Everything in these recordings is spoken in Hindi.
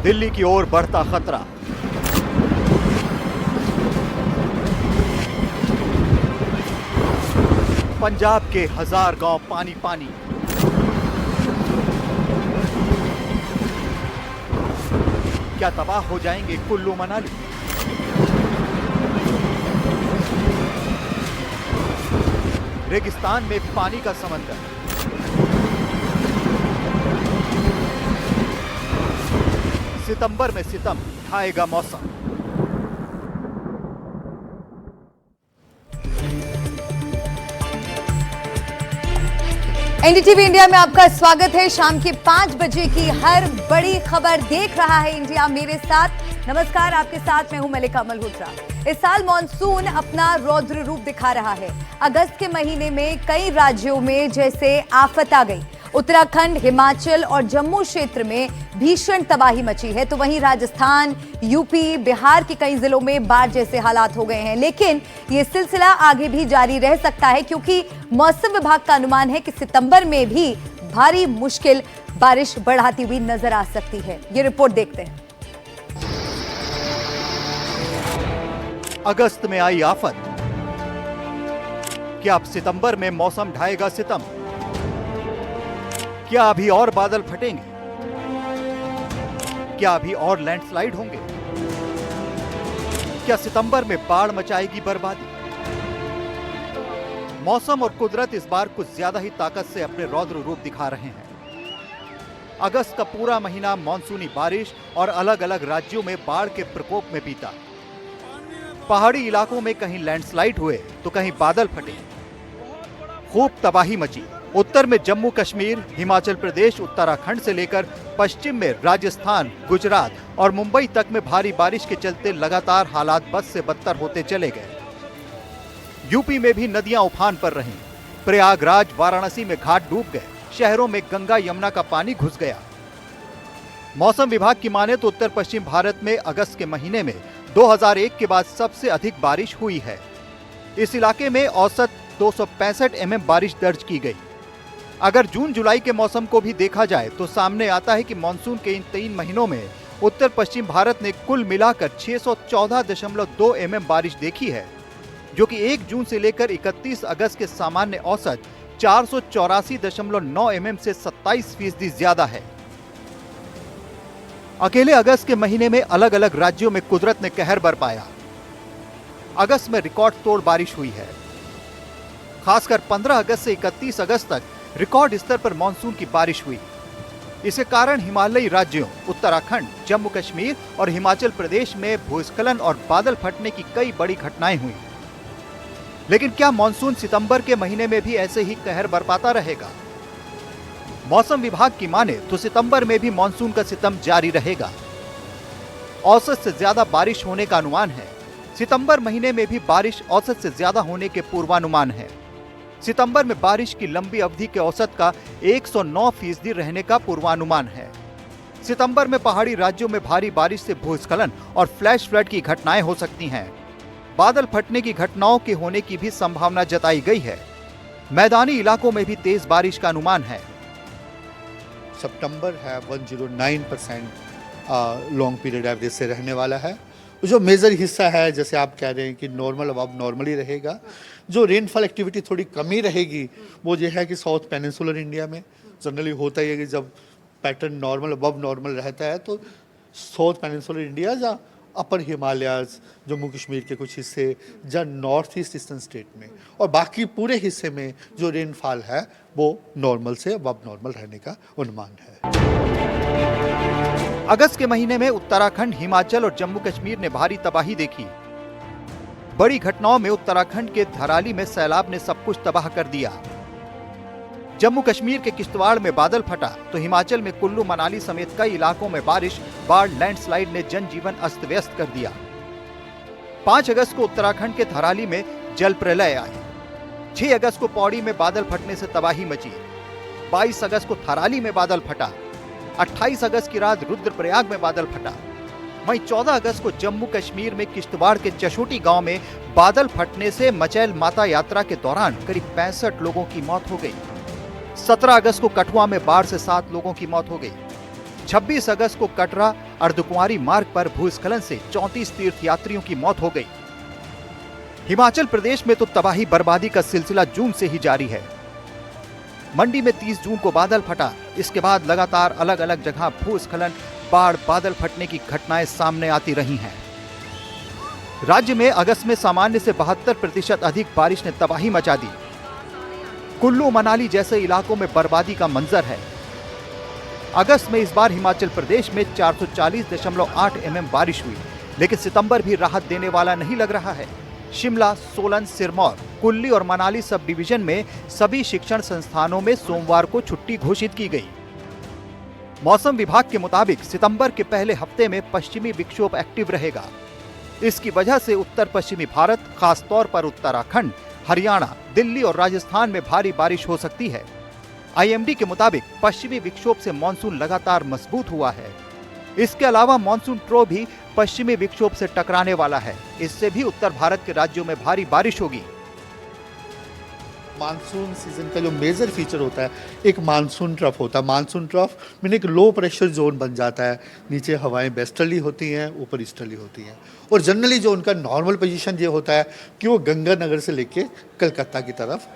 दिल्ली की ओर बढ़ता खतरा। पंजाब के 1000 गांव पानी पानी। क्या तबाह हो जाएंगे कुल्लू मनाली? रेगिस्तान में पानी का समंदर। सितंबर में सितम ढाएगा मौसम। एनडीटीवी इंडिया में आपका स्वागत है। शाम के 5 बजे की हर बड़ी खबर देख रहा है इंडिया मेरे साथ। नमस्कार, आपके साथ मैं हूं मलिका मल्होत्रा। इस साल मॉनसून अपना रौद्र रूप दिखा रहा है। अगस्त के महीने में कई राज्यों में जैसे आफत आ गई। उत्तराखंड, हिमाचल और जम्मू क्षेत्र में भीषण तबाही मची है, तो वहीं राजस्थान, यूपी, बिहार के कई जिलों में बाढ़ जैसे हालात हो गए हैं। लेकिन ये सिलसिला आगे भी जारी रह सकता है, क्योंकि मौसम विभाग का अनुमान है कि सितंबर में भी भारी मुश्किल बारिश बढ़ाती हुई नजर आ सकती है। ये रिपोर्ट देखते हैं। अगस्त में आई आफत, क्या अब सितंबर में मौसम ढाएगा सितम? क्या अभी और बादल फटेंगे? क्या अभी और लैंडस्लाइड होंगे? क्या सितंबर में बाढ़ मचाएगी बर्बादी? मौसम और कुदरत इस बार कुछ ज्यादा ही ताकत से अपने रौद्र रूप दिखा रहे हैं। अगस्त का पूरा महीना मानसूनी बारिश और अलग अलग राज्यों में बाढ़ के प्रकोप में बीता। पहाड़ी इलाकों में कहीं लैंडस्लाइड हुए तो कहीं बादल फटे। खूब तबाही मची। उत्तर में जम्मू कश्मीर, हिमाचल प्रदेश, उत्तराखंड से लेकर पश्चिम में राजस्थान, गुजरात और मुंबई तक में भारी बारिश के चलते लगातार हालात बद से बदतर होते चले गए। यूपी में भी नदियां उफान पर रहीं। प्रयागराज, वाराणसी में घाट डूब गए। शहरों में गंगा यमुना का पानी घुस गया। मौसम विभाग की माने तो उत्तर पश्चिम भारत में अगस्त के महीने में 2001 के बाद सबसे अधिक बारिश हुई है। इस इलाके में औसत 265 mm बारिश दर्ज की गई। अगर जून जुलाई के मौसम को भी देखा जाए तो सामने आता है कि मानसून के इन 3 महीनों में उत्तर पश्चिम भारत ने कुल मिलाकर 614.2 mm बारिश देखी है, जो कि 1 जून से लेकर 31 अगस्त के सामान्य औसत 484.9 mm से 27% ज्यादा है। अकेले अगस्त के महीने में अलग अलग राज्यों में कुदरत ने कहर बरपाया। अगस्त में रिकॉर्ड तोड़ बारिश हुई है। खासकर 15 अगस्त से 31 अगस्त तक रिकॉर्ड स्तर पर मानसून की बारिश हुई। इसके कारण हिमालयी राज्यों उत्तराखंड, जम्मू कश्मीर और हिमाचल प्रदेश में भूस्खलन और बादल फटने की कई बड़ी घटनाएं हुई। लेकिन क्या मानसून सितंबर के महीने में भी ऐसे ही कहर बरपाता रहेगा? मौसम विभाग की माने तो सितंबर में भी मानसून का सितम जारी रहेगा। औसत से ज्यादा बारिश होने का अनुमान है। सितंबर महीने में भी बारिश औसत से ज्यादा होने के पूर्वानुमान है। सितंबर में बारिश की लंबी अवधि के औसत का 109% रहने का पूर्वानुमान है। सितंबर में पहाड़ी राज्यों में भारी बारिश से भूस्खलन और फ्लैश फ्लड की घटनाएं हो सकती हैं। बादल फटने की घटनाओं के होने की भी संभावना जताई गई है। मैदानी इलाकों में भी तेज बारिश का अनुमान है। सितंबर है 109% लॉन्ग पीरियड एवरेज से रहने वाला है। जो मेजर हिस्सा है, जैसे आप कह रहे हैं कि नॉर्मल अब नॉर्मल ही रहेगा। जो रेनफॉल एक्टिविटी थोड़ी कमी रहेगी वो ये है कि साउथ पेनिनसुलर इंडिया में जनरली होता ही है कि जब पैटर्न नॉर्मल अब नॉर्मल रहता है तो साउथ पेनिनसुलर इंडिया या अपर हिमालयाज, जम्मू कश्मीर के कुछ हिस्से या नॉर्थ ईस्ट ईस्टर्न स्टेट में, और बाकी पूरे हिस्से में जो रेनफॉल है वो नॉर्मल से अब नॉर्मल रहने का अनुमान है। अगस्त के महीने में उत्तराखंड, हिमाचल और जम्मू कश्मीर ने भारी तबाही देखी। बड़ी घटनाओं में उत्तराखंड के धराली में सैलाब ने सब कुछ तबाह कर दिया। जम्मू कश्मीर के किश्तवाड़ में बादल फटा तो हिमाचल में कुल्लू मनाली समेत कई इलाकों में बारिश, बाढ़, लैंडस्लाइड ने जनजीवन अस्त व्यस्त कर दिया। 5 अगस्त को उत्तराखंड के धराली में जल प्रलय आई। 6 अगस्त को पौड़ी में बादल फटने से तबाही मची। 22 अगस्त को थराली में बादल फटा। 28 अगस्त की रात रुद्रप्रयाग में बादल फटा। वहीं 14 अगस्त को जम्मू कश्मीर में किश्तवाड़ के चशोटी गांव में बादल फटने से मचैल माता यात्रा के दौरान करीब 65 लोगों की मौत हो गई। 17 अगस्त को कठुआ में बाढ़ से 7 लोगों की मौत हो गई। 26 अगस्त को कटरा अर्धकुंवारी मार्ग पर भूस्खलन से 34 तीर्थयात्रियों की मौत हो गई। हिमाचल प्रदेश में तो तबाही बर्बादी का सिलसिला जून से ही जारी है। मंडी में 30 जून को बादल फटा। इसके बाद लगातार अलग अलग जगह भूस्खलन, बाढ़, बादल फटने की घटनाएं सामने आती रही हैं। राज्य में अगस्त में सामान्य से 72% अधिक बारिश ने तबाही मचा दी। कुल्लू, मनाली जैसे इलाकों में बर्बादी का मंजर है। अगस्त में इस बार हिमाचल प्रदेश में 440.8 mm बारिश हुई, लेकिन सितंबर भी राहत देने वाला नहीं लग रहा है। शिमला, सोलन, सिरमौर, कुल्ली और मनाली सब डिवीजन में सभी शिक्षण संस्थानों में सोमवार को छुट्टी घोषित की गई। मौसम विभाग के मुताबिक सितंबर के पहले हफ्ते में पश्चिमी विक्षोभ एक्टिव रहेगा। इसकी वजह से उत्तर पश्चिमी भारत, खासतौर पर उत्तराखंड, हरियाणा, दिल्ली और राजस्थान में भारी बारिश हो सकती है। आईएमडी के मुताबिक पश्चिमी विक्षोभ से मानसून लगातार मजबूत हुआ है। इसके अलावा मानसून ट्रो भी पश्चिमी विक्षोभ से टकराने वाला है। इससे भी उत्तर भारत के राज्यों में भारी बारिश होगी। मानसून सीजन का जो मेजर फीचर होता है, एक मानसून ट्रफ होता है। मानसून ट्रफ में एक लो प्रेशर जोन बन जाता है। नीचे हवाएं वेस्टर्ली होती हैं, ऊपर ईस्टर्ली होती हैं। और जनरली जो उनका नॉर्मल पोजीशन ये होता है कि वो गंगानगर से लेके कलकत्ता की तरफ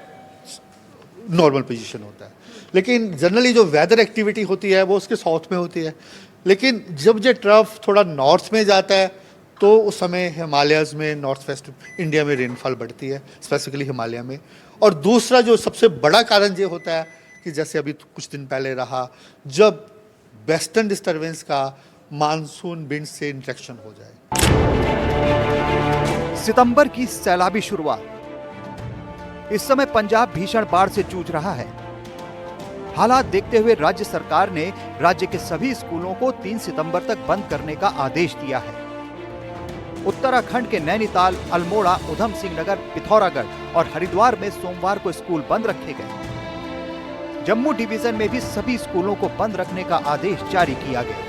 नॉर्मल पोजीशन होता है। लेकिन जनरली जो वेदर एक्टिविटी होती है वो उसके साउथ में होती है। लेकिन जब ये ट्रफ थोड़ा नॉर्थ में जाता है तो उस समय हिमालयस में, नॉर्थ वेस्ट इंडिया में रेनफॉल बढ़ती है, स्पेसिफिकली हिमालय में। और दूसरा जो सबसे बड़ा कारण ये होता है कि जैसे अभी कुछ दिन पहले रहा, जब वेस्टर्न डिस्टर्बेंस का मानसून विंड से इंटरेक्शन हो जाए। सितंबर की सैलाबी शुरुआत। इस समय पंजाब भीषण बाढ़ से जूझ रहा है। हालात देखते हुए राज्य सरकार ने राज्य के सभी स्कूलों को 3 सितंबर तक बंद करने का आदेश दिया है। उत्तराखंड के नैनीताल, अल्मोड़ा, उधम सिंह नगर, पिथौरागढ़ और हरिद्वार में सोमवार को स्कूल बंद रखे गए। जम्मू डिवीजन में भी सभी स्कूलों को बंद रखने का आदेश जारी किया गया।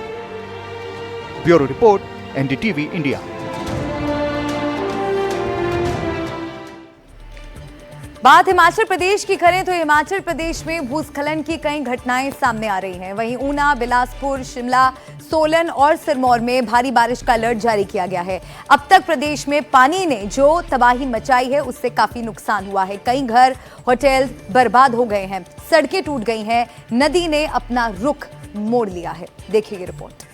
Bureau report, NDTV India. बात हिमाचल प्रदेश की करें तो हिमाचल प्रदेश में भूस्खलन की कई घटनाएं सामने आ रही हैं। वहीं ऊना, बिलासपुर, शिमला, सोलन और सिरमौर में भारी बारिश का अलर्ट जारी किया गया है। अब तक प्रदेश में पानी ने जो तबाही मचाई है उससे काफी नुकसान हुआ है। कई घर, होटल बर्बाद हो गए हैं, सड़कें टूट गई हैं, नदी ने अपना रुख मोड़ लिया है। देखिए ये रिपोर्ट।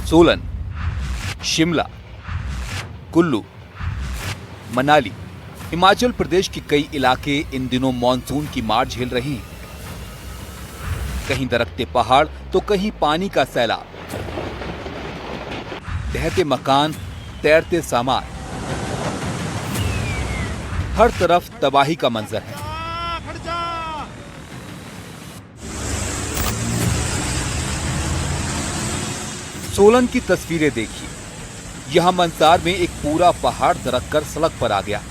सोलन, शिमला, कुल्लू, मनाली, हिमाचल प्रदेश के कई इलाके इन दिनों मॉनसून की मार झेल रहे हैं। कहीं दरकते पहाड़ तो कहीं पानी का सैलाब, ढहते मकान, तैरते सामान, हर तरफ तबाही का मंजर है। सोलन की तस्वीरें देखिए। यहां मंसार में एक पूरा पहाड़ दरक कर सड़क पर आ गया,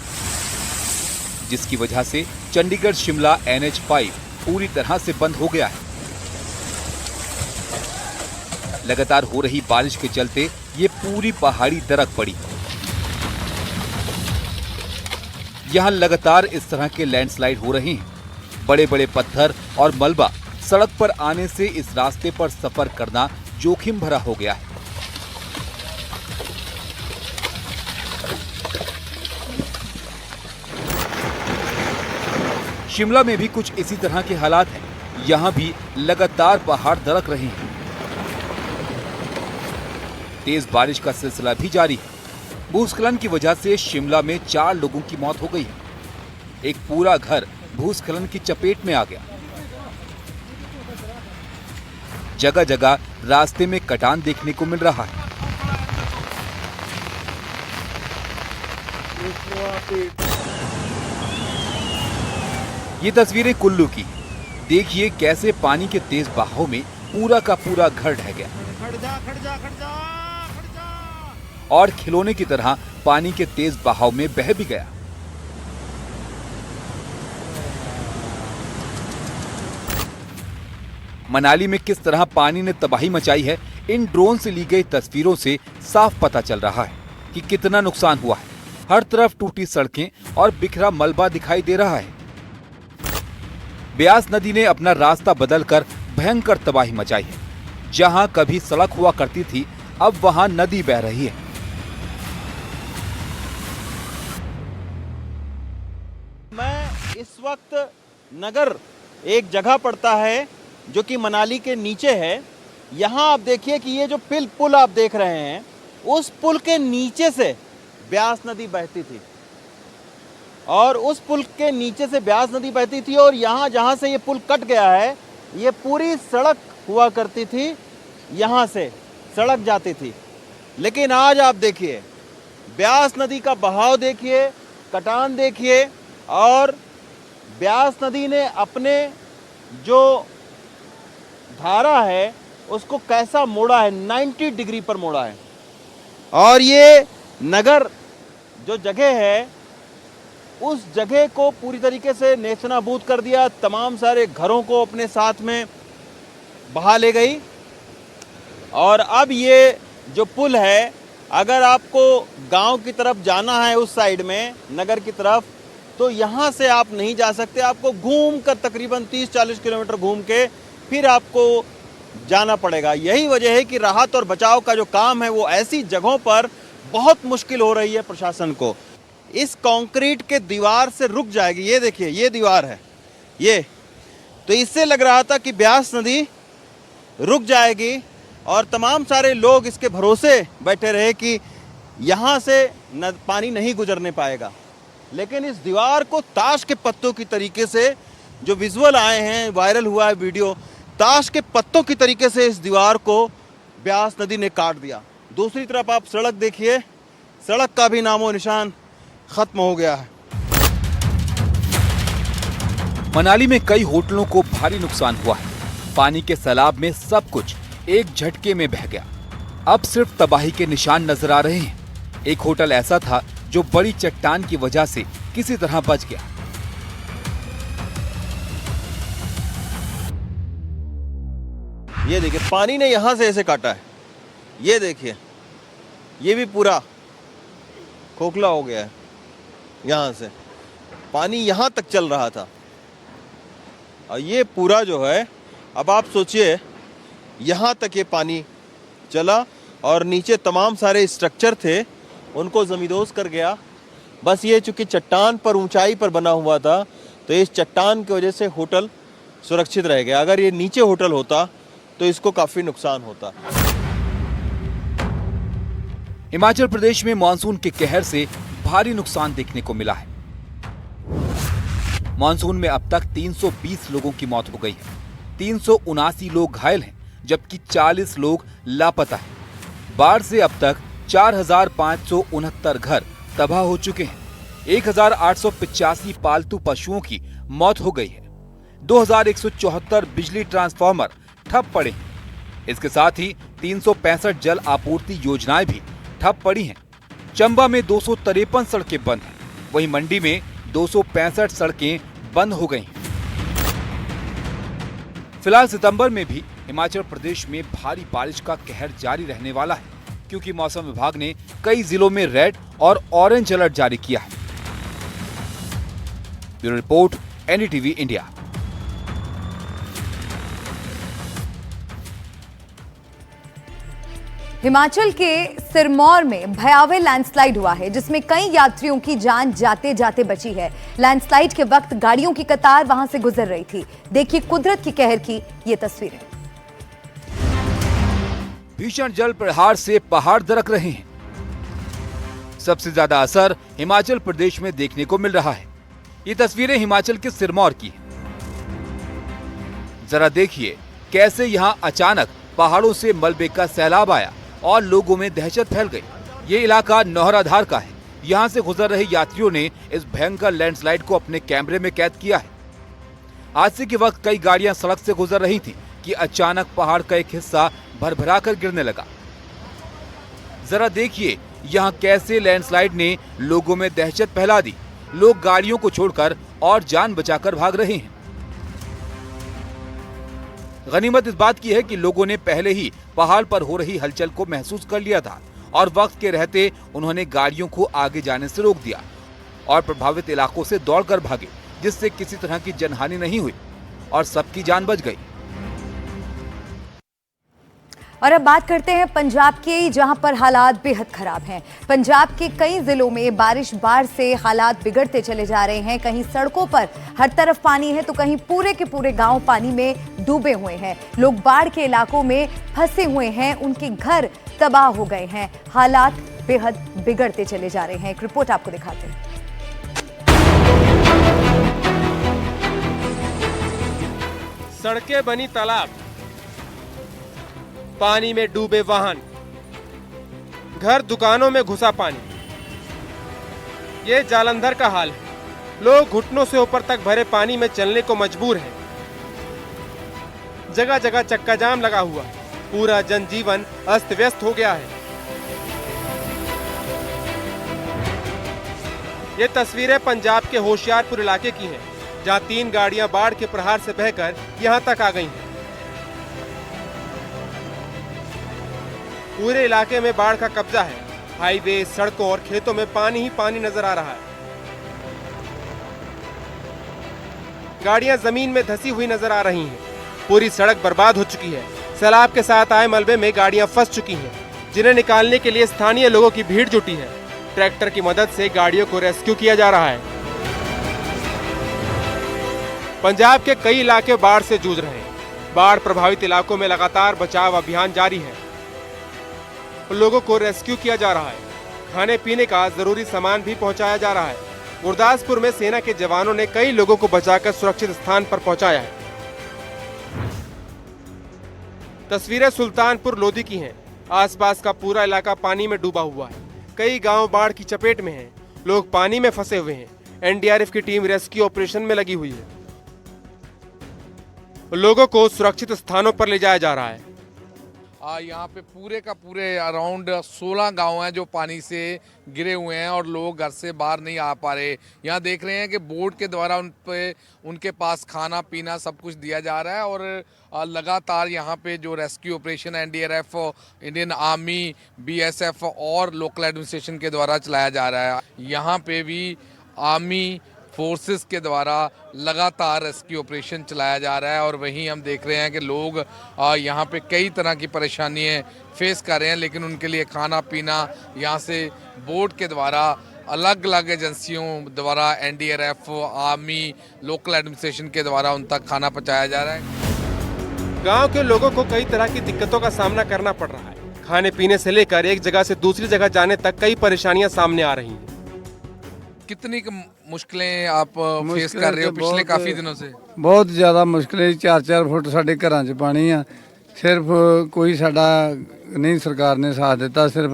जिसकी वजह से चंडीगढ़ शिमला NH5 पूरी तरह से बंद हो गया है। लगातार हो रही बारिश के चलते ये पूरी पहाड़ी दरक पड़ी। यहां लगातार इस तरह के लैंडस्लाइड हो रहे हैं। बड़े बड़े पत्थर और मलबा सड़क पर आने से इस रास्ते पर सफर करना जोखिम भरा हो गया है। शिमला में भी कुछ इसी तरह के हालात हैं। यहां भी लगातार पहाड़ दरक रहे हैं। तेज बारिश का सिलसिला भी जारी है। भूस्खलन की वजह से शिमला में 4 लोगों की मौत हो गई है। एक पूरा घर भूस्खलन की चपेट में आ गया। जगह जगह रास्ते में कटान देखने को मिल रहा है। ये तस्वीरें कुल्लू की। देखिए कैसे पानी के तेज बहाव में पूरा का पूरा घर ढह गया और खिलौने की तरह पानी के तेज बहाव में बह भी गया। मनाली में किस तरह पानी ने तबाही मचाई है, इन ड्रोन से ली गई तस्वीरों से साफ पता चल रहा है। कि कितना नुकसान हुआ है। हर तरफ टूटी सड़कें और बिखरा मलबा दिखाई दे रहा है। ब्यास नदी ने अपना रास्ता बदलकर भयंकर तबाही मचाई है। जहां कभी सड़क हुआ करती थी, अब वहां नदी बह रही है। मैं इस वक्त नगर एक जगह पड़ता है जो कि मनाली के नीचे है। यहाँ आप देखिए कि ये जो पुल आप देख रहे हैं, उस पुल के नीचे से ब्यास नदी बहती थी और उस पुल के नीचे से ब्यास नदी बहती थी और यहाँ जहाँ से ये पुल कट गया है, ये पूरी सड़क हुआ करती थी, यहाँ से सड़क जाती थी। लेकिन आज आप देखिए, ब्यास नदी का बहाव देखिए, कटान देखिए, और ब्यास नदी ने अपने जो धारा है उसको कैसा मोड़ा है, 90 डिग्री पर मोड़ा है। और ये नगर जो जगह है, उस जगह को पूरी तरीके से नेस्तनाबूद कर दिया। तमाम सारे घरों को अपने साथ में बहा ले गई। और अब ये जो पुल है, अगर आपको गांव की तरफ जाना है, उस साइड में नगर की तरफ, तो यहाँ से आप नहीं जा सकते। आपको घूम कर तकरीबन 30-40 किलोमीटर घूम के फिर आपको जाना पड़ेगा। यही वजह है कि राहत और बचाव का जो काम है वो ऐसी जगहों पर बहुत मुश्किल हो रही है प्रशासन को। इस कंक्रीट के दीवार से रुक जाएगी। ये देखिए, ये दीवार है ये, तो इससे लग रहा था कि ब्यास नदी रुक जाएगी और तमाम सारे लोग इसके भरोसे बैठे रहे कि यहाँ से पानी नहीं गुजरने पाएगा। लेकिन इस दीवार को ताश के पत्तों की तरीके से, जो विजुअल आए हैं, वायरल हुआ है वीडियो, ताश के पत्तों की तरीके से इस दीवार को ब्यास नदी ने काट दिया। दूसरी तरफ आप सड़क देखिए, सड़क का भी नामो निशान खत्म हो गया है। मनाली में कई होटलों को भारी नुकसान हुआ है। पानी के सैलाब में सब कुछ एक झटके में बह गया। अब सिर्फ तबाही के निशान नजर आ रहे हैं। एक होटल ऐसा था जो बड़ी चट्टान की वजह से किसी तरह बच गया। ये देखिए, पानी ने यहां से ऐसे काटा है। ये देखिए, ये भी पूरा खोखला हो गया है। यहां से पानी यहां तक चल रहा था और ये पूरा जो है, अब आप सोचिए, यहां तक ये पानी चला और नीचे तमाम सारे स्ट्रक्चर थे, उनको जमींदोज कर गया। बस ये चूंकि चट्टान पर, ऊंचाई पर बना हुआ था, तो इस चट्टान की वजह से होटल सुरक्षित रह गया। अगर ये नीचे होटल होता तो इसको काफी नुकसान होता। हिमाचल प्रदेश में मानसून के कहर से भारी नुकसान देखने को मिला है। मानसून में अब तक 320 लोगों की मौत हो गई है। 379 लोग घायल हैं, जबकि 40 लोग लापता हैं। बाढ़ से अब तक 4,569 घर तबाह हो चुके हैं। 1,885 पालतू पशुओं की मौत हो गई है। 2,174 बिजली ट्रांसफार्मर ठप पड़े हैं। इसके साथ ही 365 जल आपूर्ति योजनाएं भी ठप पड़ी हैं। चंबा में 253 सड़कें बंद हैं, वहीं मंडी में 265 सड़कें बंद हो गई हैं। फिलहाल सितंबर में भी हिमाचल प्रदेश में भारी बारिश का कहर जारी रहने वाला है, क्योंकि मौसम विभाग ने कई जिलों में रेड और ऑरेंज अलर्ट जारी किया है। Bureau report, NDTV India. Himachal के सिरमौर में भयावह लैंडस्लाइड हुआ है, जिसमें कई यात्रियों की जान जाते जाते बची है। लैंडस्लाइड के वक्त गाड़ियों की कतार वहां से गुजर रही थी। देखिए कुदरत की कहर की ये तस्वीरें। भीषण जल प्रहार से पहाड़ दरक रहे हैं। सबसे ज्यादा असर हिमाचल प्रदेश में देखने को मिल रहा है। ये तस्वीरें हिमाचल के सिरमौर की हैं। जरा देखिए कैसे यहां अचानक पहाड़ों से मलबे का सैलाब आया और लोगों में दहशत फैल गई। ये इलाका नौहराधार का है। यहां से गुजर रहे यात्रियों ने इस भयंकर लैंडस्लाइड को अपने कैमरे में कैद किया है। हादसे के वक्त कई गाड़ियां सड़क से गुजर रही थीं कि अचानक पहाड़ का एक हिस्सा भरभराकर गिरने लगा। जरा देखिए यहां कैसे लैंडस्लाइड ने लोगों में दहशत फैला दी। लोग गाड़ियों को छोड़कर और जान बचाकर भाग रहे हैं। गनीमत इस बात की है कि लोगों ने पहले ही पहाड़ पर हो रही हलचल को महसूस कर लिया था और वक्त के रहते उन्होंने गाड़ियों को आगे जाने से रोक दिया और प्रभावित इलाकों से दौड़कर भागे, जिससे किसी तरह की जनहानि नहीं हुई और सबकी जान बच गई। और अब बात करते हैं पंजाब की, जहां पर हालात बेहद खराब हैं। पंजाब के कई जिलों में बाढ़ से हालात बिगड़ते चले जा रहे हैं। कहीं सड़कों पर हर तरफ पानी है तो कहीं पूरे के पूरे गांव पानी में डूबे हुए हैं। लोग बाढ़ के इलाकों में फंसे हुए हैं, उनके घर तबाह हो गए हैं। हालात बेहद बिगड़ते चले जा रहे हैं। एक रिपोर्ट आपको दिखाते हैं। सड़कें बनी तालाब, पानी में डूबे वाहन, घर दुकानों में घुसा पानी। ये जालंधर का हाल है। लोग घुटनों से ऊपर तक भरे पानी में चलने को मजबूर हैं। जगह जगह चक्का जाम लगा हुआ, पूरा जनजीवन अस्त व्यस्त हो गया है। ये तस्वीरें पंजाब के होशियारपुर इलाके की हैं, जहां 3 गाड़ियां बाढ़ के प्रहार से बहकर यहां तक आ गई हैं। पूरे इलाके में बाढ़ का कब्जा है। हाईवे, सड़कों और खेतों में पानी ही पानी नजर आ रहा है। गाड़ियां जमीन में धसी हुई नजर आ रही हैं। पूरी सड़क बर्बाद हो चुकी है। सैलाब के साथ आए मलबे में गाड़ियां फंस चुकी हैं, जिन्हें निकालने के लिए स्थानीय लोगों की भीड़ जुटी है। ट्रैक्टर की मदद से गाड़ियों को रेस्क्यू किया जा रहा है। पंजाब के कई इलाके बाढ़ से जूझ रहे हैं। बाढ़ प्रभावित इलाकों में लगातार बचाव अभियान जारी है। लोगों को रेस्क्यू किया जा रहा है। खाने पीने का जरूरी सामान भी पहुंचाया जा रहा है। गुरदासपुर में सेना के जवानों ने कई लोगों को बचाकर सुरक्षित स्थान पर पहुंचाया है। तस्वीरें सुल्तानपुर लोधी की हैं। आसपास का पूरा इलाका पानी में डूबा हुआ है। कई गांव बाढ़ की चपेट में हैं। लोग पानी में फंसे हुए हैं। एनडीआरएफ की टीम रेस्क्यू ऑपरेशन में लगी हुई है। लोगों को सुरक्षित स्थानों पर ले जाया जा रहा है। यहाँ पे पूरे का पूरे अराउंड 16 गांव हैं जो पानी से गिरे हुए हैं और लोग घर से बाहर नहीं आ पा रहे। यहाँ देख रहे हैं कि बोर्ड के द्वारा उनके पास खाना पीना सब कुछ दिया जा रहा है और लगातार यहाँ पे जो rescue operation NDRF, Indian army, BSF और लोकल एडमिनिस्ट्रेशन के द्वारा चलाया जा रहा है। यहाँ पे भी आर्मी फोर्सेस के द्वारा लगातार रेस्क्यू ऑपरेशन चलाया जा रहा है और वहीं हम देख रहे हैं कि लोग यहाँ पे कई तरह की परेशानियाँ फेस कर रहे हैं, लेकिन उनके लिए खाना पीना यहाँ से बोर्ड के द्वारा, अलग अलग एजेंसियों द्वारा, एनडीआरएफ, आर्मी, लोकल एडमिनिस्ट्रेशन के द्वारा उन तक खाना पहुँचाया जा रहा है। गांव के लोगों को कई तरह की दिक्कतों का सामना करना पड़ रहा है। खाने पीने से लेकर एक जगह से दूसरी जगह जाने तक कई परेशानियां सामने आ रही हैं। कितनी मुश्किलें आप फेस कर रहे हो पिछले काफी दिनों से? बहुत ज़्यादा मुश्किलें। 4-4 फुट साढ़े घरां 'ਚ पानी आ। सिर्फ कोई साडा नहीं सरकार ने साथ दिता। सिर्फ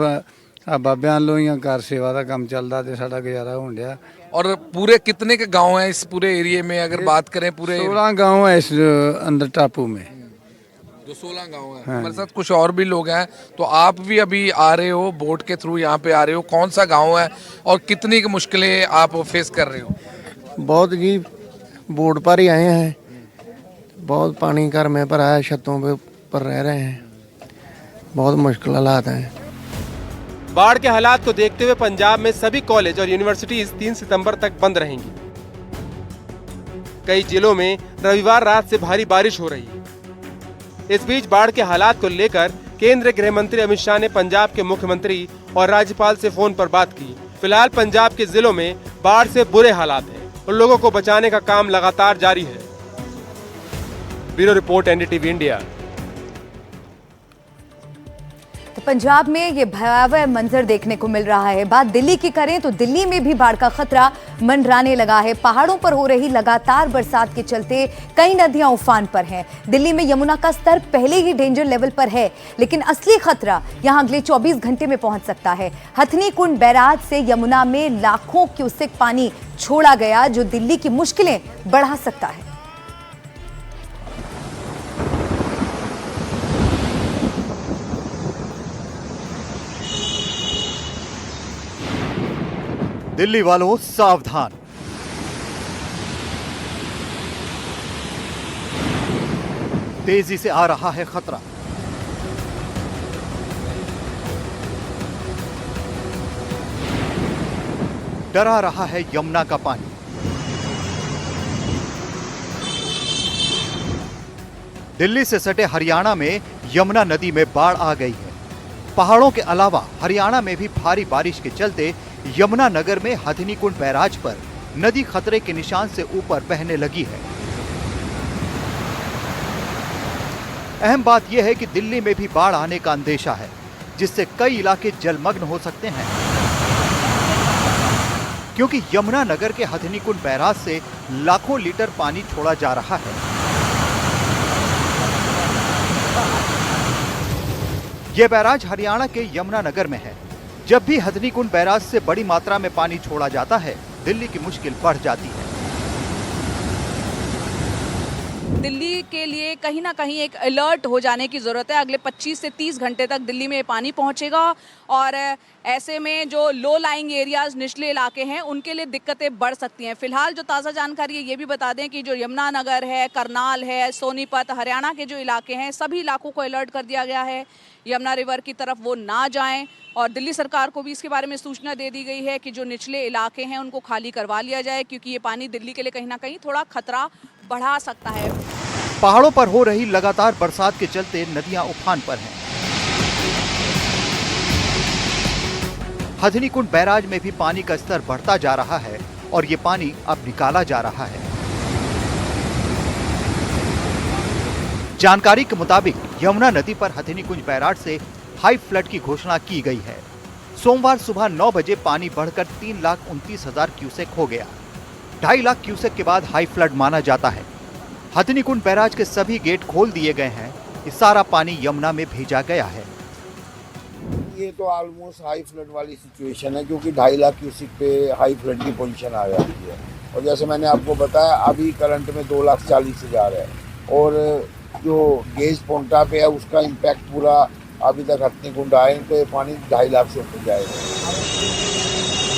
बाबियां ਵੱਲੋਂ ही कार सेवा का काम चलता तो साडा गुजारा होण डिया। और पूरे कितने के गांव हैं इस पूरे एरिया में? अगर बात करें पूरे 16 गांव है इस अंदर टापू में। जो 16 गांव हैं, हमारे साथ कुछ और भी लोग हैं। तो आप भी अभी आ रहे हो बोट के थ्रू, यहाँ पे आ रहे हो, कौन सा गांव है और कितनी की मुश्किलें आप फेस कर रहे हो? बहुत जी, बोट पर ही आए हैं। बहुत पानी घर में भरा है, छतों पे ऊपर रह रहे हैं। बहुत मुश्किल हालात हैं। बाढ़ के हालात को देखते हुए पंजाब में सभी कॉलेज और यूनिवर्सिटीज 3 सितंबर तक बंद रहेंगी। कई जिलों में रविवार रात से भारी बारिश हो रही है। इस बीच बाढ़ के हालात को लेकर केंद्रीय गृह मंत्री अमित शाह ने पंजाब के मुख्यमंत्री और राज्यपाल से फोन पर बात की। फिलहाल पंजाब के जिलों में बाढ़ से बुरे हालात हैं और लोगों को बचाने का काम लगातार जारी है। Bureau report, NDTV India. तो पंजाब में ये भयावह मंजर देखने को मिल रहा है। बात दिल्ली की करें तो दिल्ली में भी बाढ़ का खतरा मंडराने लगा है। पहाड़ों पर हो रही लगातार बरसात के चलते कई नदियां उफान पर हैं। दिल्ली में यमुना का स्तर पहले ही डेंजर लेवल पर है, लेकिन असली खतरा यहां अगले 24 घंटे में पहुंच सकता है। हथनी कुंड बैराज से यमुना में लाखों क्यूसेक पानी छोड़ा गया, जो दिल्ली की मुश्किलें बढ़ा सकता है। दिल्ली वालों सावधान। तेजी से आ रहा है खतरा। डरा रहा है यमुना का पानी। दिल्ली से सटे हरियाणा में यमुना नदी में बाढ़ आ गई है। पहाड़ों के अलावा हरियाणा में भी भारी बारिश के चलते यमुना नगर में हथिनीकुंड बैराज पर नदी खतरे के निशान से ऊपर बहने लगी है। अहम बात यह है कि दिल्ली में भी बाढ़ आने का अंदेशा है, जिससे कई इलाके जलमग्न हो सकते हैं, क्योंकि यमुना नगर के हथिनीकुंड बैराज से लाखों लीटर पानी छोड़ा जा रहा है। यह बैराज हरियाणा के यमुना नगर में है। जब भी हथिनीकुंड बैराज से बड़ी मात्रा में पानी छोड़ा जाता है, दिल्ली की मुश्किल बढ़ जाती है। दिल्ली के लिए कहीं ना कहीं एक अलर्ट हो जाने की ज़रूरत है। अगले 25 से 30 घंटे तक दिल्ली में पानी पहुंचेगा और ऐसे में जो लो लाइंग एरियाज, निचले इलाके हैं, उनके लिए दिक्कतें बढ़ सकती हैं। फिलहाल जो ताज़ा जानकारी है ये भी बता दें कि जो यमुना नगर है, करनाल है, सोनीपत, हरियाणा के जो इलाके हैं, सभी इलाकों को अलर्ट कर दिया गया है। यमुना रिवर की तरफ वो ना जाएं और दिल्ली सरकार को भी इसके बारे में सूचना दे दी गई है कि जो निचले इलाके हैं उनको खाली करवा लिया जाए, क्योंकि ये पानी दिल्ली के लिए कहीं ना कहीं थोड़ा खतरा बढ़ा सकता है। पहाड़ों पर हो रही लगातार बरसात के चलते नदियां उफान पर हैं। हथिनीकुंड बैराज में भी पानी का स्तर बढ़ता जा रहा है और ये पानी अब निकाला जा रहा है। जानकारी के मुताबिक यमुना नदी पर हथिनीकुंज बैराज से हाई फ्लड की घोषणा की गई है। सोमवार सुबह 9 बजे पानी बढ़कर 3,29,000 क्यूसेक हो गया। 2.5 लाख क्यूसेक के बाद हाई फ्लड माना जाता है। हथिनीकुंड बैराज के सभी गेट खोल दिए गए हैं। ये सारा पानी यमुना में भेजा गया है। ये तो ऑलमोस्ट हाई फ्लड वाली सिचुएशन है, क्योंकि 2.5 लाख क्यूसेक पे हाई फ्लड की पोजीशन आ जाती है। और जैसे मैंने आपको बताया, अभी करंट में 2,40,000 है और जो गेज पोंटा पे है उसका इम्पैक्ट पूरा अभी तक हथिनीकुंड आए तो ये पानी 2.5 लाख से ऊपर जाएगा।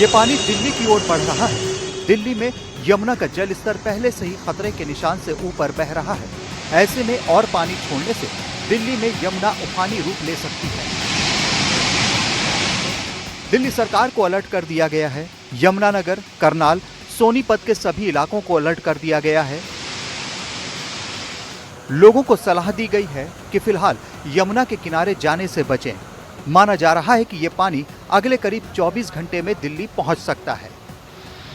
ये पानी दिल्ली की ओर बढ़ रहा है। दिल्ली में यमुना का जल स्तर पहले से ही खतरे के निशान से ऊपर बह रहा है। ऐसे में और पानी छोड़ने से दिल्ली में यमुना उफानी रूप ले सकती है। दिल्ली सरकार को अलर्ट कर दिया गया है। यमुना नगर, करनाल, सोनीपत के सभी इलाकों को अलर्ट कर दिया गया है। लोगों को सलाह दी गई है कि फिलहाल यमुना के किनारे जाने से बचें। माना जा रहा है कि यह पानी अगले करीब 24 घंटे में दिल्ली पहुंच सकता है।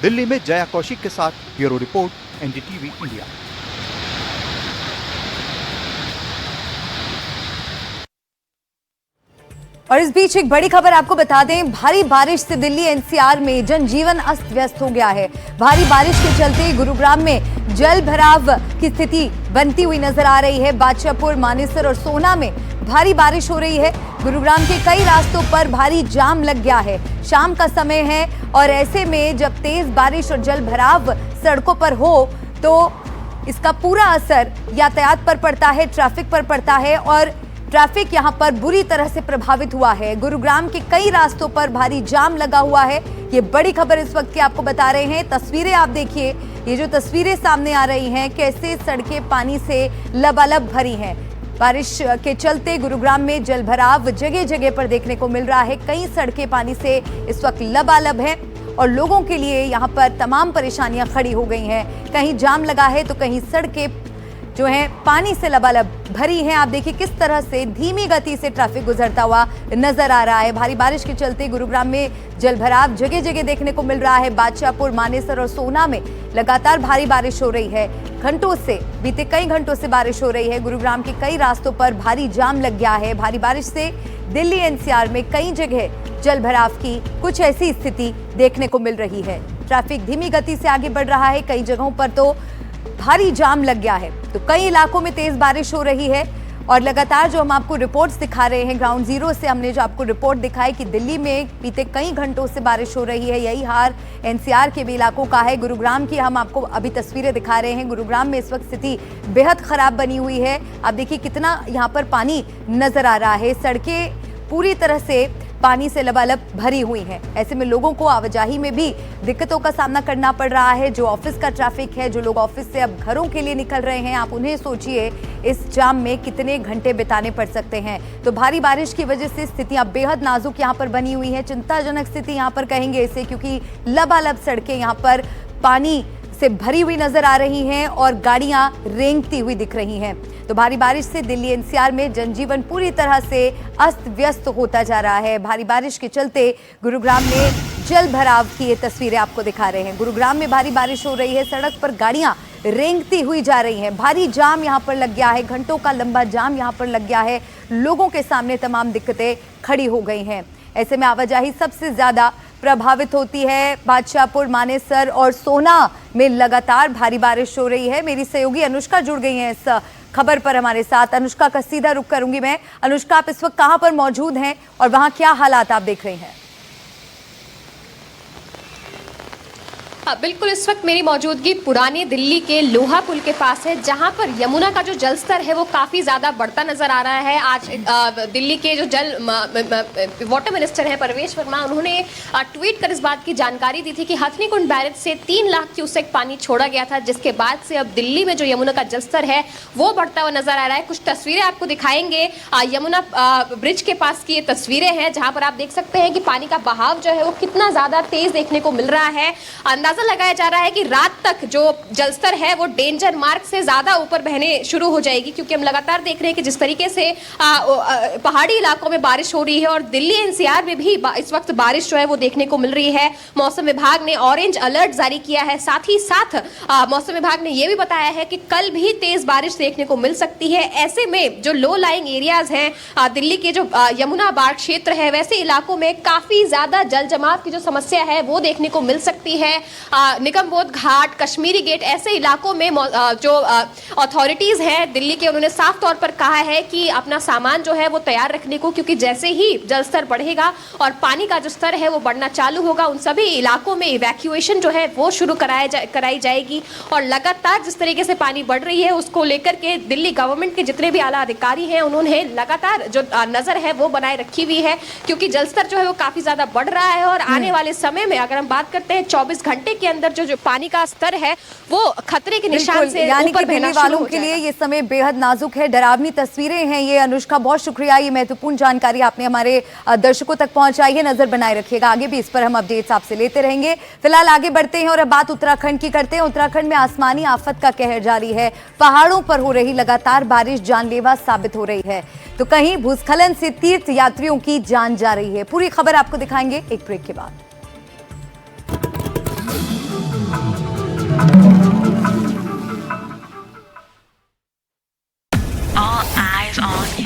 दिल्ली में जया कौशिक के साथ ब्यूरो रिपोर्ट, एनडीटीवी इंडिया। और इस बीच एक बड़ी खबर आपको बता दें, भारी बारिश से दिल्ली एनसीआर में जनजीवन अस्त व्यस्त हो गया है। भारी बारिश के चलते गुरुग्राम में जल भराव की स्थिति बनती हुई नजर आ रही है। बादशाहपुर, मानेसर और सोना में भारी बारिश हो रही है। गुरुग्राम के कई रास्तों पर भारी जाम लग गया है। शाम का समय है और ऐसे में जब तेज बारिश और जल भराव सड़कों पर हो तो इसका पूरा असर यातायात पर पड़ता है, ट्रैफिक पर पड़ता है और ट्रैफिक यहां पर बुरी तरह से प्रभावित हुआ है। गुरुग्राम के कई रास्तों पर भारी जाम लगा हुआ है। ये बड़ी खबर इस वक्त की आपको बता रहे हैं। तस्वीरें आप देखिए, ये जो तस्वीरें सामने आ रही हैं, कैसे सड़कें पानी से लबालब भरी हैं। बारिश के चलते गुरुग्राम में जलभराव जगह जगह पर देखने को मिल रहा है। कई सड़कें पानी से इस वक्त लबालब हैं और लोगों के लिए यहाँ पर तमाम परेशानियां खड़ी हो गई हैं। कहीं जाम लगा है तो कहीं सड़कें जो है पानी से लबालब भरी हैं। आप देखिए किस तरह से धीमी गति से ट्रैफिक गुजरता हुआ नजर आ रहा है। भारी बारिश के चलते गुरुग्राम में जलभराव जगह जगह देखने को मिल रहा है। बादशाहपुर, मानेसर और सोना में लगातार भारी बारिश हो रही है। घंटों से, बीते कई घंटों से बारिश हो रही है। गुरुग्राम के कई रास्तों पर भारी जाम लग गया है। भारी बारिश से दिल्ली एनसीआर में कई जगह जलभराव की कुछ ऐसी स्थिति देखने को मिल रही है। ट्रैफिक धीमी गति से आगे बढ़ रहा है। कई जगहों पर तो भारी जाम लग गया है। तो कई इलाकों में तेज बारिश हो रही है और लगातार जो हम आपको रिपोर्ट्स दिखा रहे हैं, ग्राउंड जीरो से हमने जो आपको रिपोर्ट दिखाई कि दिल्ली में बीते कई घंटों से बारिश हो रही है। यही हाल एनसीआर के भी इलाकों का है। गुरुग्राम की हम आपको अभी तस्वीरें दिखा रहे हैं। गुरुग्राम में इस वक्त स्थिति बेहद खराब बनी हुई है। आप देखिए कितना यहाँ पर पानी नजर आ रहा है। सड़कें पूरी तरह से पानी से लबालब भरी हुई हैं। ऐसे में लोगों को आवाजाही में भी दिक्कतों का सामना करना पड़ रहा है। जो ऑफिस का ट्रैफिक है, जो लोग ऑफिस से अब घरों के लिए निकल रहे हैं, आप उन्हें सोचिए इस जाम में कितने घंटे बिताने पड़ सकते हैं। तो भारी बारिश की वजह से स्थितियां बेहद नाजुक यहाँ पर बनी हुई है, चिंताजनक स्थिति यहाँ पर कहेंगे इसे, क्योंकि लबालब सड़कें यहाँ पर पानी से भरी हुई नजर आ रही हैं और गाड़ियां रेंगती हुई दिख रही हैं। तो भारी बारिश से दिल्ली एनसीआर में जनजीवन पूरी तरह से अस्त व्यस्त होता जा रहा है। भारी बारिश के चलते गुरुग्राम में जल भराव की ये तस्वीरें आपको दिखा रहे हैं। गुरुग्राम में भारी बारिश हो रही है, सड़क पर गाड़ियां रेंगती हुई जा रही हैं। भारी जाम यहां पर लग गया है, घंटों का लंबा जाम यहां पर लग गया है। लोगों के सामने तमाम दिक्कतें खड़ी हो गई हैं। ऐसे में आवाजाही सबसे ज्यादा प्रभावित होती है। बादशाहपुर, मानेसर और सोना में लगातार भारी बारिश हो रही है। मेरी सहयोगी अनुष्का जुड़ गई हैं इस खबर पर हमारे साथ। अनुष्का का सीधा रुख करूंगी मैं। अनुष्का, आप इस वक्त कहां पर मौजूद हैं और वहां क्या हालात आप देख रही हैं? बिल्कुल, इस वक्त मेरी मौजूदगी पुरानी दिल्ली के लोहा पुल के पास है, जहां पर यमुना का जो जल स्तर है वो काफ़ी ज़्यादा बढ़ता नजर आ रहा है। आज दिल्ली के जो वाटर मिनिस्टर हैं परवेश वर्मा, उन्होंने ट्वीट कर इस बात की जानकारी दी थी कि हथनीकुंड बैरेज से 3 लाख क्यूसेक पानी छोड़ा गया था, जिसके बाद से अब दिल्ली में जो यमुना का जल स्तर है वो बढ़ता हुआ नजर आ रहा है। कुछ तस्वीरें आपको दिखाएंगे। यमुना ब्रिज के पास की ये तस्वीरें हैं, जहाँ पर आप देख सकते हैं कि पानी का बहाव जो है वो कितना ज़्यादा तेज देखने को मिल रहा है। अंदाजा लगाया जा रहा है कि रात तक जो जलस्तर है वो डेंजर मार्क से ज्यादा ऊपर बहने शुरू हो जाएगी, क्योंकि हम लगातार देख रहे हैं कि जिस तरीके से पहाड़ी इलाकों में बारिश हो रही है और दिल्ली एनसीआर में भी इस वक्त बारिश जो है वो देखने को मिल रही है। मौसम विभाग ने ऑरेंज अलर्ट जारी किया है। साथ ही साथ मौसम विभाग ने यह भी बताया है कि कल भी तेज बारिश देखने को मिल सकती है। ऐसे में जो लो लाइंग एरियाज हैं दिल्ली के, जो यमुना बाढ़ क्षेत्र है, वैसे इलाकों में काफी ज्यादा जल जमाव की जो समस्या है वो देखने को मिल सकती है। निगमबोध घाट, कश्मीरी गेट, ऐसे इलाकों में जो अथॉरिटीज हैं दिल्ली के, उन्होंने साफ तौर पर कहा है कि अपना सामान जो है वो तैयार रखने को, क्योंकि जैसे ही जल स्तर बढ़ेगा और पानी का जो स्तर है वो बढ़ना चालू होगा, उन सभी इलाकों में इवैक्यूएशन जो है वो शुरू कराई जाएगी। और लगातार जिस तरीके से पानी बढ़ रही है उसको लेकर के दिल्ली गवर्नमेंट के जितने भी आला अधिकारी हैं उन्होंने लगातार जो नजर है वो बनाए रखी हुई है, क्योंकि जल स्तर जो है वो काफी ज्यादा बढ़ रहा है। और आने वाले समय में अगर हम बात करते हैं 24 घंटे के अंदर जो पानी का स्तर है वो खतरे के निशान से ऊपर बहना शुरू हो जाएगा। के लिए ये समय बेहद नाजुक है, डरावनी तस्वीरें हैं ये। अनुष्का, बहुत शुक्रिया, ये महत्वपूर्ण जानकारी आपने हमारे दर्शकों तक पहुंचाई है। नजर बनाए रखिएगा, आगे भी इस पर हम अपडेट्स आपसे लेते रहेंगे। फिलहाल आगे बढ़ते हैं और अब बात उत्तराखंड की करते हैं। उत्तराखंड में आसमानी आफत का कहर जारी है। पहाड़ों पर हो रही लगातार बारिश जानलेवा साबित हो रही है, तो कहीं भूस्खलन से तीर्थ यात्रियों की जान जा रही है। पूरी खबर आपको दिखाएंगे एक ब्रेक के बाद।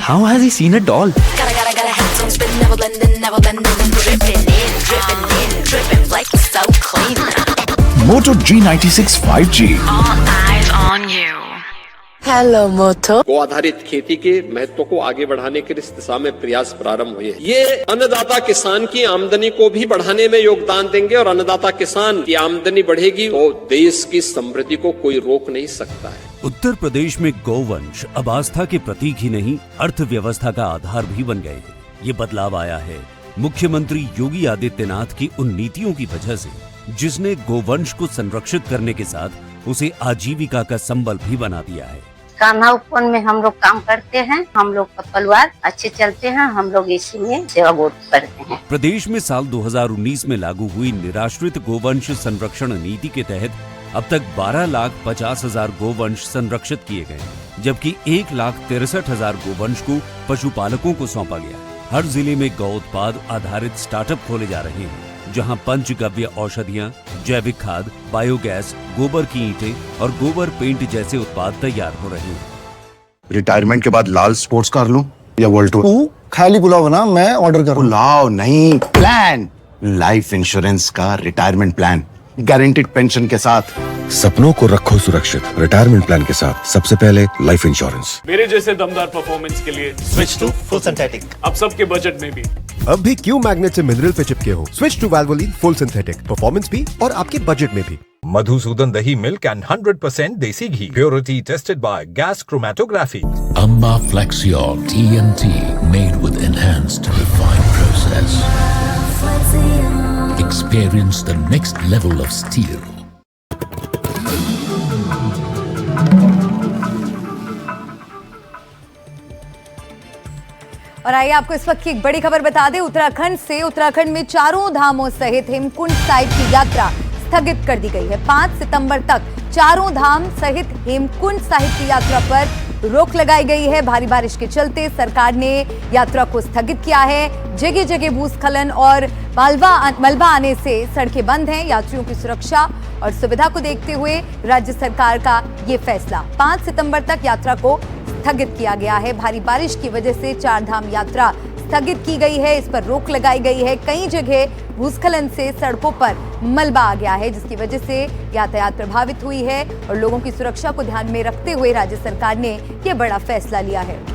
How has he seen a doll? Moto G96 5G. All eyes on you. Hello Moto. गो आधारित खेती के महत्व को आगे बढ़ाने के इस दिशा में प्रयास प्रारंभ हुए। ये अन्नदाता किसान की आमदनी को भी बढ़ाने में योगदान देंगे और अन्नदाता किसान की आमदनी बढ़ेगी तो देश की समृद्धि को कोई रोक नहीं सकता है। उत्तर प्रदेश में गौवंश अब आस्था के प्रतीक ही नहीं, अर्थव्यवस्था का आधार भी बन गए हैं। ये बदलाव आया है मुख्यमंत्री योगी आदित्यनाथ की उन नीतियों की वजह से, जिसने गोवंश को संरक्षित करने के साथ उसे आजीविका का संबल भी बना दिया है। कान्हा उपवन में हम लोग काम करते हैं, हम लोग का परिवार अच्छे चलते हैं, हम लोग इसी में सेवा करते हैं। प्रदेश में साल 2019 में लागू हुई निराश्रित गोवंश संरक्षण नीति के तहत अब तक 12,50,000 गोवंश संरक्षित किए गए, जबकि 1,63,000 गोवंश को पशुपालकों को सौंपा गया। हर जिले में गौ उत्पाद आधारित स्टार्टअप खोले जा रहे हैं, जहां पंचगव्य औषधियां, जैविक खाद, बायोगैस, गोबर की ईंटें और गोबर पेंट जैसे उत्पाद तैयार हो रहे हैं। रिटायरमेंट के बाद लाल स्पोर्ट्स कार लूं या वर्ल्ड टूर? तू खाली पुलाव बना, मैं ऑर्डर करूं। पुलाव नहीं, प्लान। लाइफ इंश्योरेंस का रिटायरमेंट प्लान, गारंटीड पेंशन के साथ। सपनों को रखो सुरक्षित रिटायरमेंट प्लान के साथ। सबसे पहले लाइफ इंश्योरेंस। मेरे जैसे दमदार परफॉर्मेंस के लिए स्विच टू फुल सिंथेटिक। अब सबके बजट में भी। अब भी क्यों मैग्नेट से मिनरल पे चिपके हो? Switch to Valvoline full synthetic, performance भी और आपके बजट में भी। Madhusudan Dahi Milk and 100% Desi Ghee. Purity tested by gas chromatography. Amba Flexiol TMT, made with enhanced refined process. Experience the next level of steel. और आइए आपको इस वक्त की एक बड़ी खबर बता दें उत्तराखंड से। उत्तराखंड में चारों धामों सहित हेमकुंड साहिब की यात्रा स्थगित कर दी गई है। 5 सितंबर तक चारों धाम सहित हेमकुंड साहिब की यात्रा पर रोक लगाई गई है। भारी बारिश के चलते सरकार ने यात्रा को स्थगित किया है। जगह जगह भूस्खलन और मलबा आने से सड़कें बंद हैं। यात्रियों की सुरक्षा और सुविधा को देखते हुए राज्य सरकार का ये फैसला 5 सितंबर तक यात्रा को स्थगित किया गया है। भारी बारिश की वजह से चार धाम यात्रा स्थगित की गई है, इस पर रोक लगाई गई है। कई जगह भूस्खलन से सड़कों पर मलबा आ गया है, जिसकी वजह से यातायात प्रभावित हुई है और लोगों की सुरक्षा को ध्यान में रखते हुए राज्य सरकार ने यह बड़ा फैसला लिया है।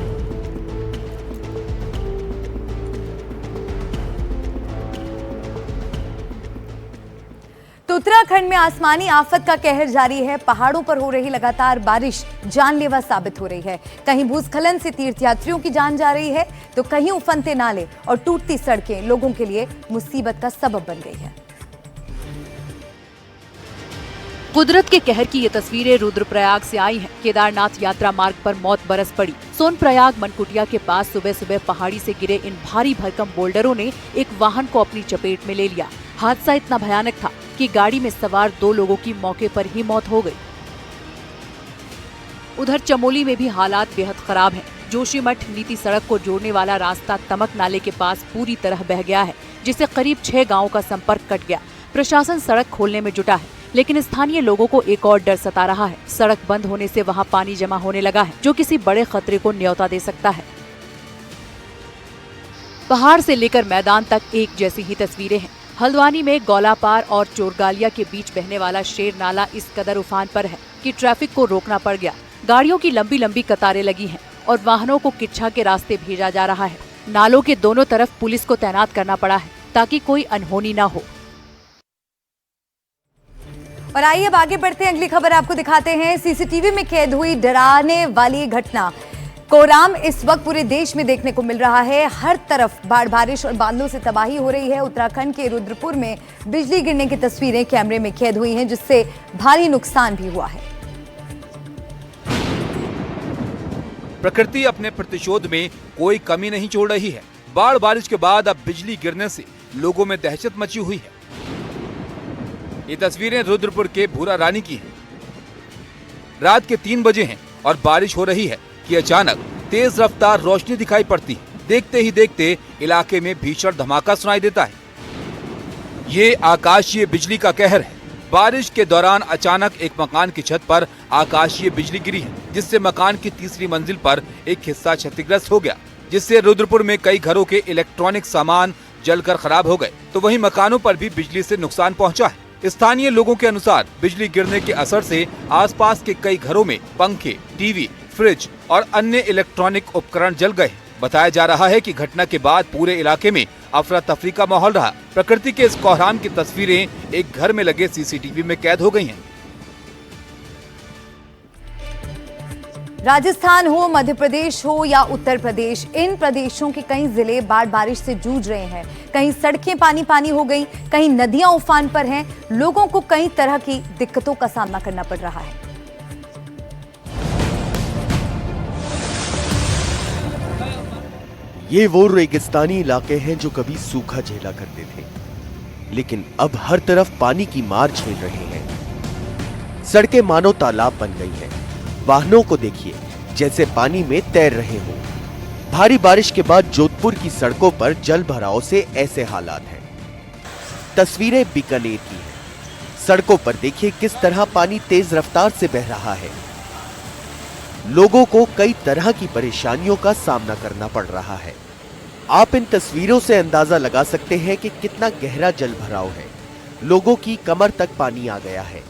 तो उत्तराखंड में आसमानी आफत का कहर जारी है। पहाड़ों पर हो रही लगातार बारिश जानलेवा साबित हो रही है। कहीं भूस्खलन से तीर्थयात्रियों की जान जा रही है, तो कहीं उफनते नाले और टूटती सड़कें लोगों के लिए मुसीबत का सबब बन गई है। कुदरत के कहर की ये तस्वीरें रुद्रप्रयाग से आई हैं। केदारनाथ यात्रा मार्ग पर मौत बरस पड़ी। सोनप्रयाग मनकुटिया के पास सुबह सुबह पहाड़ी से गिरे इन भारी भरकम बोल्डरों ने एक वाहन को अपनी चपेट में ले लिया। हादसा इतना भयानक था कि गाड़ी में सवार 2 लोगों की मौके पर ही मौत हो गई। उधर चमोली में भी हालात बेहद खराब हैं। जोशीमठ नीति सड़क को जोड़ने वाला रास्ता तमक नाले के पास पूरी तरह बह गया है, जिससे करीब 6 गांवों का संपर्क कट गया। प्रशासन सड़क खोलने में जुटा है, लेकिन स्थानीय लोगों को एक और डर सता रहा है। सड़क बंद होने से वहां पानी जमा होने लगा है, जो किसी बड़े खतरे को न्योता दे सकता है। पहाड़ से लेकर मैदान तक एक जैसी ही तस्वीरें हैं। हल्द्वानी में गौलापार और चोरगालिया के बीच बहने वाला शेर नाला इस कदर उफान पर है कि ट्रैफिक को रोकना पड़ गया। गाड़ियों की लंबी लंबी कतारें लगी हैं और वाहनों को किच्छा के रास्ते भेजा जा रहा है। नालों के दोनों तरफ पुलिस को तैनात करना पड़ा है ताकि कोई अनहोनी न हो। और आइए अब आगे बढ़ते हैं, अगली खबर आपको दिखाते हैं। सीसीटीवी में कैद हुई डराने वाली घटना। कोराम इस वक्त पूरे देश में देखने को मिल रहा है। हर तरफ बाढ़, बारिश और बादलों से तबाही हो रही है। उत्तराखंड के रुद्रपुर में बिजली गिरने की तस्वीरें कैमरे में कैद हुई हैं, जिससे भारी नुकसान भी हुआ है। प्रकृति अपने प्रतिशोध में कोई कमी नहीं छोड़ रही है। बाढ़ बारिश के बाद अब बिजली गिरने से लोगों में दहशत मची हुई है। ये तस्वीरें रुद्रपुर के भूरा रानी की हैं। रात के 3 बजे हैं और बारिश हो रही है कि अचानक तेज रफ्तार रोशनी दिखाई पड़ती है। देखते ही देखते इलाके में भीषण धमाका सुनाई देता है। ये आकाशीय बिजली का कहर है। बारिश के दौरान अचानक एक मकान की छत पर आकाशीय बिजली गिरी है, जिससे मकान की तीसरी मंजिल पर एक हिस्सा क्षतिग्रस्त हो गया, जिससे रुद्रपुर में कई घरों के इलेक्ट्रॉनिक सामान जलकर खराब हो गए, तो वहीं मकानों पर भी बिजली से नुकसान पहुंचा है। स्थानीय लोगों के अनुसार बिजली गिरने के असर से आसपास के कई घरों में पंखे, टीवी, फ्रिज और अन्य इलेक्ट्रॉनिक उपकरण जल गए। बताया जा रहा है कि घटना के बाद पूरे इलाके में अफरा तफरी का माहौल रहा। प्रकृति के इस कोहराम की तस्वीरें एक घर में लगे सीसीटीवी में कैद हो गई हैं। राजस्थान हो, मध्य प्रदेश हो या उत्तर प्रदेश, इन प्रदेशों के कई जिले बाढ़ बारिश से जूझ रहे हैं। कहीं सड़कें पानी पानी हो गई, कहीं नदियां उफान पर हैं। लोगों को कई तरह की दिक्कतों का सामना करना पड़ रहा है। ये वो रेगिस्तानी इलाके हैं जो कभी सूखा झेला करते थे, लेकिन अब हर तरफ पानी की मार झेल रहे हैं। सड़कें मानो तालाब बन गई हैं। वाहनों को देखिए जैसे पानी में तैर रहे हो। भारी बारिश के बाद जोधपुर की सड़कों पर जल भराव से ऐसे हालात हैं। तस्वीरें बीकानेर की हैं। सड़कों पर देखिए किस तरह पानी तेज रफ्तार से बह रहा है। लोगों को कई तरह की परेशानियों का सामना करना पड़ रहा है। आप इन तस्वीरों से अंदाजा लगा सकते हैं कि कितना गहरा जल भराव है। लोगों की कमर तक पानी आ गया है।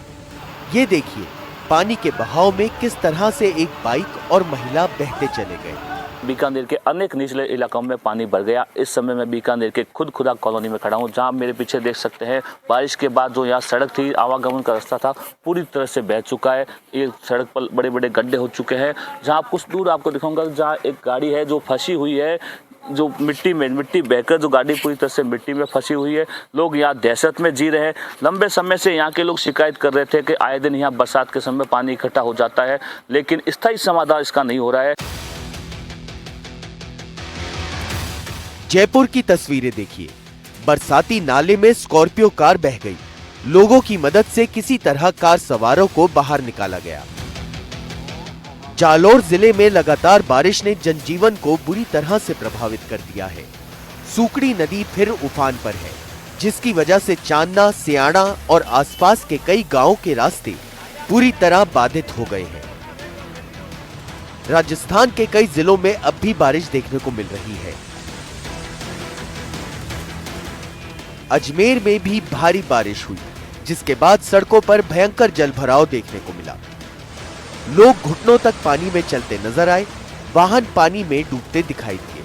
ये देखिए पानी के बहाव में किस तरह से एक बाइक और महिला बहते चले गए। बीकानेर के अनेक निचले इलाकों में पानी भर गया। इस समय मैं बीकानेर के खुदा कॉलोनी में खड़ा हूँ, जहाँ मेरे पीछे देख सकते हैं बारिश के बाद जो यहाँ सड़क थी, आवागमन का रास्ता था, पूरी तरह से बह चुका है। ये सड़क पर बड़े बड़े गड्ढे हो चुके हैं। जहाँ कुछ दूर आपको दिखाऊंगा, जहाँ एक गाड़ी है जो फंसी हुई है, जो मिट्टी बहकर जो गाड़ी पूरी तरह से मिट्टी में फंसी हुई है। लोग यहाँ दहशत में जी रहे हैं। लंबे समय से यहाँ के लोग शिकायत कर रहे थे कि आए दिन यहाँ बरसात के समय पानी इकट्ठा हो जाता है, लेकिन स्थायी समाधान इसका नहीं हो रहा है। जयपुर की तस्वीरें देखिए। बरसाती नाले में स्कॉर्पियो कार बह गई। लोगों की मदद से किसी तरह कार सवारों को बाहर निकाला गया। जालौर जिले में लगातार बारिश ने जनजीवन को बुरी तरह से प्रभावित कर दिया है। सूकड़ी नदी फिर उफान पर है, जिसकी वजह से चांदना, सियाड़ा और आसपास के कई गांवों के रास्ते पूरी तरह बाधित हो गए हैं। राजस्थान के कई जिलों में अब भी बारिश देखने को मिल रही है। अजमेर में भी भारी बारिश हुई, जिसके बाद सड़कों पर भयंकर जलभराव देखने को मिला। लोग घुटनों तक पानी में चलते नजर आए, वाहन पानी में डूबते दिखाई दिए।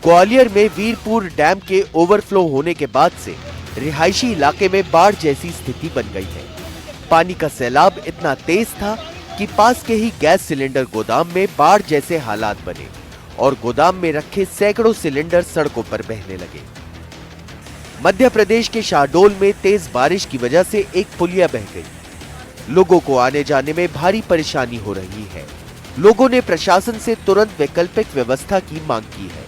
ग्वालियर में वीरपुर डैम के ओवरफ्लो होने के बाद से रिहायशी इलाके में बाढ़ जैसी स्थिति बन गई है। पानी का सैलाब इतना तेज था कि पास के ही गैस सिलेंडर गोदाम में बाढ़ जैसे हालात बने और गोदाम में रखे सैकड़ों सिलेंडर सड़कों पर बहने लगे। मध्य प्रदेश के शाहडोल में तेज बारिश की वजह से एक पुलिया बह गई। लोगों को आने जाने में भारी परेशानी हो रही है। लोगों ने प्रशासन से तुरंत वैकल्पिक व्यवस्था की मांग की है।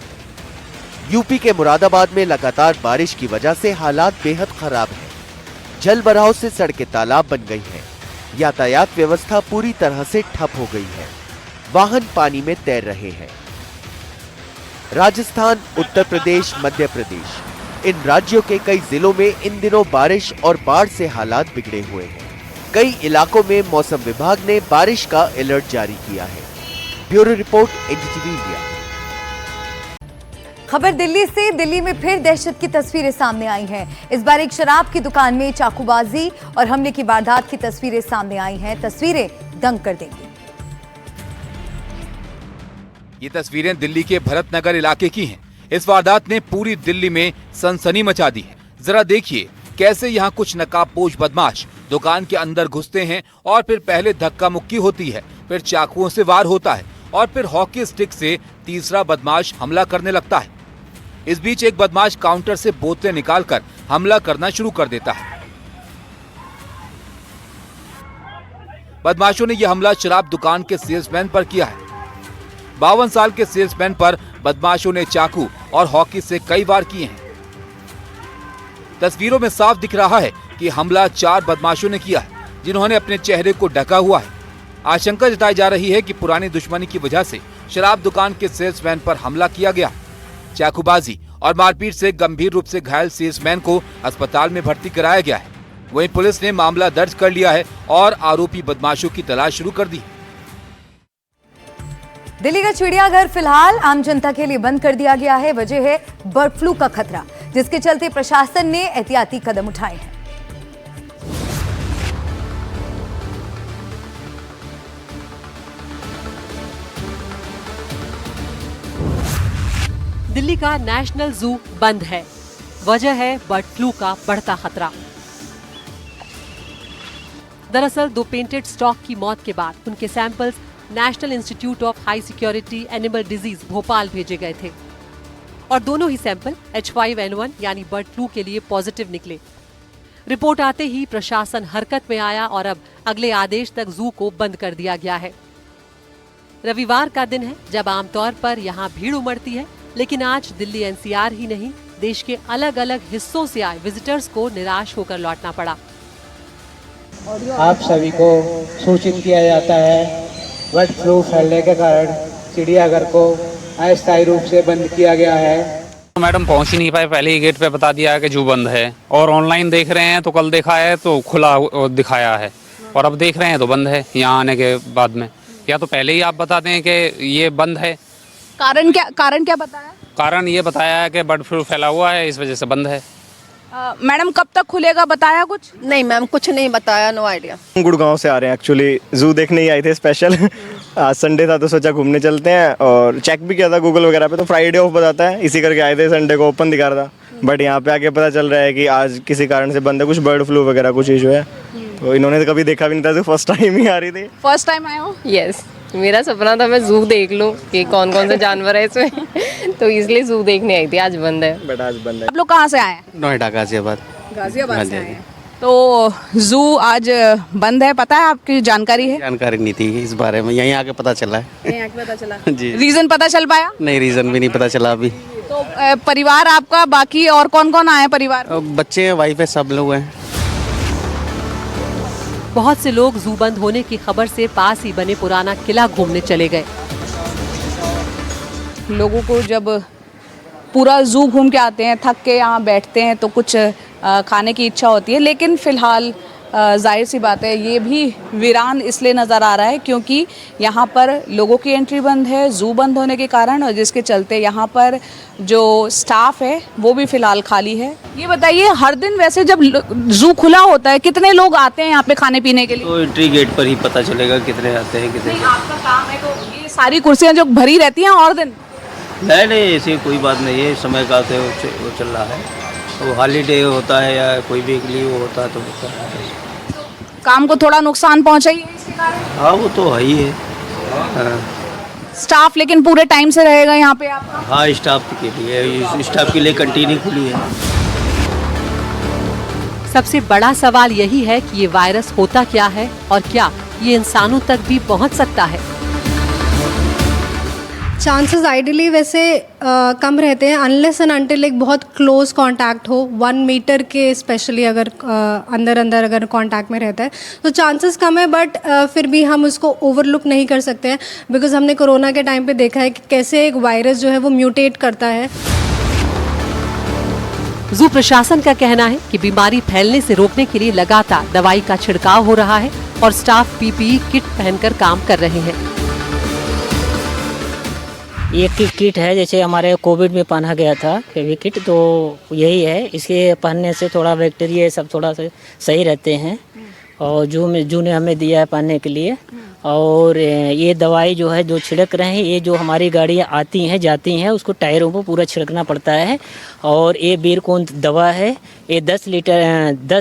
यूपी के मुरादाबाद में लगातार बारिश की वजह से हालात बेहद खराब हैं। जल भराव से सड़कें तालाब बन गई हैं। यातायात व्यवस्था पूरी तरह से ठप हो गई है। वाहन पानी में तैर रहे हैं। राजस्थान, उत्तर प्रदेश, मध्य प्रदेश, इन राज्यों के कई जिलों में इन दिनों बारिश और बाढ़ से हालात बिगड़े हुए हैं। कई इलाकों में मौसम विभाग ने बारिश का अलर्ट जारी किया है। Bureau report, NDTV India. खबर दिल्ली से। दिल्ली में फिर दहशत की तस्वीरें सामने आई हैं। इस बार एक शराब की दुकान में चाकूबाजी और हमले की वारदात की तस्वीरें सामने आई हैं। तस्वीरें दंग कर देंगी। ये तस्वीरें दिल्ली के भरतनगर इलाके की हैं। इस वारदात ने पूरी दिल्ली में सनसनी मचा दी है। जरा देखिए कैसे यहाँ कुछ नकाबपोश बदमाश दुकान के अंदर घुसते हैं और फिर पहले धक्का मुक्की होती है, फिर चाकुओं से वार होता है और फिर हॉकी स्टिक से तीसरा बदमाश हमला करने लगता है। इस बीच एक बदमाश काउंटर से बोतलें निकालकर हमला करना शुरू कर देता है। बदमाशों ने यह हमला शराब दुकान के सेल्समैन पर किया है। 52 साल के सेल्समैन पर बदमाशों ने चाकू और हॉकी से कई वार किए हैं। तस्वीरों में साफ दिख रहा है कि हमला 4 बदमाशों ने किया है, जिन्होंने अपने चेहरे को ढका हुआ है। आशंका जताई जा रही है कि पुरानी दुश्मनी की वजह से शराब दुकान के सेल्समैन पर हमला किया गया। चाकूबाजी और मारपीट से गंभीर रूप से घायल सेल्समैन को अस्पताल में भर्ती कराया गया है। वहीं पुलिस ने मामला दर्ज कर लिया है और आरोपी बदमाशों की तलाश शुरू कर दी। दिल्ली का चिड़ियाघर फिलहाल आम जनता के लिए बंद कर दिया गया है। वजह है बर्ड फ्लू का खतरा, जिसके चलते प्रशासन ने एहतियाती कदम उठाए हैं। दिल्ली का नेशनल जू बंद है। वजह है बर्ड फ्लू का बढ़ता खतरा। दरअसल 2 पेंटेड स्टॉक की मौत के बाद उनके samples national institute of high security animal disease Bhopal भेजे गए थे और दोनों ही सैंपल H5N1 यानी बर्ड फ्लू के लिए पॉजिटिव निकले। रिपोर्ट आते ही प्रशासन हरकत में आया और अब अगले आदेश तक जू को बंद कर दिया गया है। रविवार का दिन है जब आमतौर पर यहाँ भीड़ उमड़ती है, लेकिन आज दिल्ली NCR ही नहीं, देश के अलग अलग हिस्सों से आए विजिटर्स को निराश होकर लौटना पड़ा। आप सभी को सूचित किया जाता है, बर्ड फ्लू फैलने के कारण चिड़ियाघर को अस्थायी रूप से बंद किया गया है। मैडम पहुंच ही नहीं पाए, पहले ही गेट पे बता दिया है कि जू बंद है, और ऑनलाइन देख रहे हैं तो कल देखा है तो खुला दिखाया है और अब देख रहे हैं तो बंद है। यहाँ आने के बाद में या तो पहले ही आप बता दें कि ये बंद है। कारण क्या बताया? कारण ये बताया है कि बर्ड फ्लू फैला हुआ है, इस वजह से बंद है। मैडम कब तक खुलेगा, बताया कुछ? नहीं मैम, कुछ नहीं बताया, नो आइडिया। गुड़गांव से आ रहे हैं, एक्चुअली जू देखने ही आए थे स्पेशल आज संडे था तो सोचा घूमने चलते हैं, और चेक भी किया था गूगल वगैरह पे तो फ्राइडे ऑफ बताता है, इसी करके आए थे, संडे को ओपन दिखा रहा था। बट यहाँ पे आके पता चल रहा है कि आज किसी कारण से बंद है, कुछ बर्ड फ्लू वगैरह कुछ इशू है। तो इन्होंने तो कभी देखा भी नहीं था, तो फर्स्ट टाइम ही आ रही थी। फर्स्ट टाइम आए हो? यस, मेरा सपना था मैं जू देख लूं कि कौन कौन से जानवर है इसमें तो इसलिए जू देखने आई थी। आज बंद है। बट आज बंद है। आप लोग कहाँ से आए हैं? नोएडा गाजियाबाद। गाजियाबाद से आए हैं। तो जू आज बंद है, पता है, आपकी जानकारी है? जानकारी नहीं थी इस बारे में, यहीं आके पता चला है। यहीं आके पता चला जी। रीजन पता चल पाया? नहीं, रीजन भी नहीं पता चला अभी। तो परिवार आपका बाकी और कौन कौन आए परिवार? बच्चे हैं, वाइफ है, सब लोग हैं। बहुत से लोग जू बंद होने की खबर से पास ही बने पुराना किला घूमने चले गए। लोगों को जब पूरा जू घूम के आते हैं, थक के यहाँ बैठते हैं, तो कुछ खाने की इच्छा होती है। लेकिन फिलहाल जाहिर सी बात है, ये भी वीरान इसलिए नज़र आ रहा है क्योंकि यहाँ पर लोगों की एंट्री बंद है, जू बंद होने के कारण, और जिसके चलते यहाँ पर जो स्टाफ है वो भी फिलहाल खाली है। ये बताइए, हर दिन वैसे जब जू खुला होता है कितने लोग आते हैं यहाँ पे खाने पीने के लिए? तो एंट्री गेट पर ही पता चलेगा कितने आते हैं कितने। आपका काम है तो ये सारी कुर्सियाँ जो भरी रहती हैं और दिन? नहीं, ऐसी कोई बात नहीं है, समय का से वो चल रहा है। वो हॉलीडे होता है या कोई भी लीव होता है तो होता है। काम को थोड़ा नुकसान पहुँचा ही है इसके कारण? हाँ, वो तो है ही है। हाँ। स्टाफ लेकिन पूरे टाइम से रहेगा यहाँ पे आपका? हाँ, स्टाफ के लिए कंटिन्यू खुली है। सबसे बड़ा सवाल यही है कि ये वायरस होता क्या है और क्या ये इंसानों तक भी पहुंच सकता है। चांसेस आइडियली वैसे कम रहते हैं अनलेस एंड अनटिल एक बहुत क्लोज कांटेक्ट हो, 1 मीटर के स्पेशली अगर अंदर अगर कांटेक्ट में रहता है तो चांसेस कम है। बट फिर भी हम उसको ओवरलुक नहीं कर सकते हैं, बिकॉज हमने कोरोना के टाइम पे देखा है कि कैसे एक वायरस जो है वो म्यूटेट करता है। जू प्रशासन का कहना है कि बीमारी फैलने से रोकने के लिए लगातार दवाई का छिड़काव हो रहा है और स्टाफ पीपीई किट पहनकर काम कर रहे हैं। ये किट है, जैसे हमारे कोविड में पहना गया था फेवी किट, तो यही है। इसके पहनने से थोड़ा बैक्टीरिया सब थोड़ा सा सही रहते हैं, और जू ने हमें दिया है पहनने के लिए। और ये दवाई जो है जो छिड़क रहे हैं, ये जो हमारी गाड़ियाँ आती हैं जाती हैं उसको टायरों पर पूरा छिड़कना पड़ता है। और ये बीरकोन दवा है, ये 10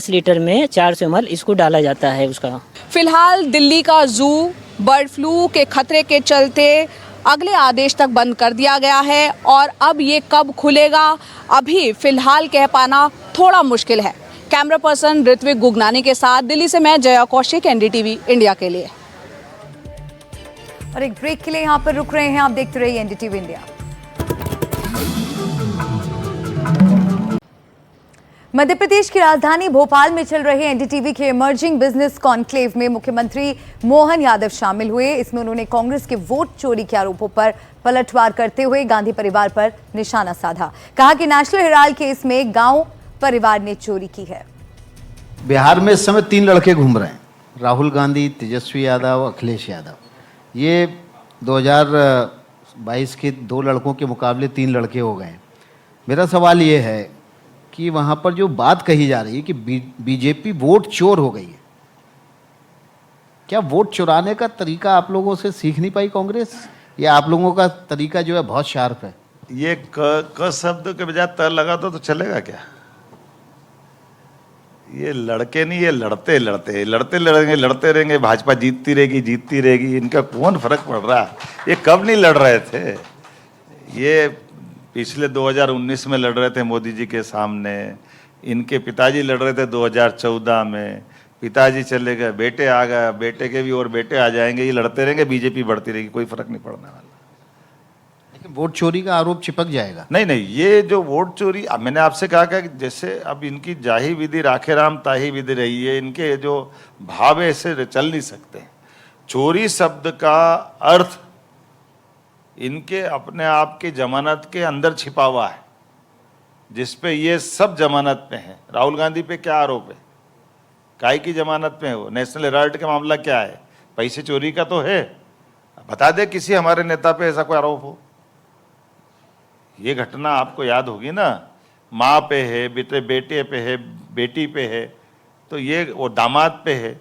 लीटर में 400 ml इसको डाला जाता है उसका। फिलहाल दिल्ली का जू बर्ड फ्लू के खतरे के चलते अगले आदेश तक बंद कर दिया गया है, और अब ये कब खुलेगा अभी फिलहाल कह पाना थोड़ा मुश्किल है। कैमरा पर्सन ऋत्विक गुगनानी के साथ दिल्ली से मैं जया कौशिक, एनडीटीवी इंडिया के लिए। और एक ब्रेक के लिए यहाँ पर रुक रहे हैं, आप देखते रहिए एनडीटीवी इंडिया। मध्य प्रदेश की राजधानी भोपाल में चल रहे एनडीटीवी के इमर्जिंग बिजनेस कॉन्क्लेव में मुख्यमंत्री मोहन यादव शामिल हुए। इसमें उन्होंने कांग्रेस के वोट चोरी के आरोपों पर पलटवार करते हुए गांधी परिवार पर निशाना साधा। कहा कि नेशनल हेराल्ड केस में गांव परिवार ने चोरी की है। बिहार में इस समय 3 लड़के घूम रहे हैं, राहुल गांधी, तेजस्वी यादव, अखिलेश यादव। ये 2022 के 2 लड़कों के मुकाबले 3 लड़के हो गए। मेरा सवाल ये है कि वहाँ पर जो बात कही जा रही है कि बीजेपी वोट चोर हो गई है, क्या वोट चुराने का तरीका आप लोगों से सीख नहीं पाई कांग्रेस, या आप लोगों का तरीका जो है बहुत शार्प है? ये क शब्द के बजाय त लगा तो चलेगा क्या? ये लड़के नहीं, ये लड़ते रहेंगे। भाजपा जीतती रहेगी। इनका कौन फर्क पड़ रहा है? ये कब नहीं लड़ रहे थे? ये पिछले 2019 में लड़ रहे थे मोदी जी के सामने। इनके पिताजी लड़ रहे थे 2014 में। पिताजी चले गए, बेटे आ गए, बेटे के भी और बेटे आ जाएंगे। ये लड़ते रहेंगे, बीजेपी बढ़ती रहेगी, कोई फर्क नहीं पड़ने वाला। लेकिन वोट चोरी का आरोप चिपक जाएगा। नहीं, ये जो वोट चोरी, मैंने आपसे कहा कि जैसे अब इनकी जाही विधि राखे राम ताही विधि रही है, इनके जो भाव है ऐसे चल नहीं सकते। चोरी शब्द का अर्थ इनके अपने आप की जमानत के अंदर छिपा हुआ है, जिसपे ये सब जमानत पे हैं। राहुल गांधी पे क्या आरोप है? काय की जमानत पे है वो? नेशनल हेराल्ड का मामला क्या है? पैसे चोरी का तो है। बता दे किसी हमारे नेता पे ऐसा कोई आरोप हो। ये घटना आपको याद होगी ना, माँ पे है, बेटे पे है, बेटी पे है, तो ये वो दामाद पे है।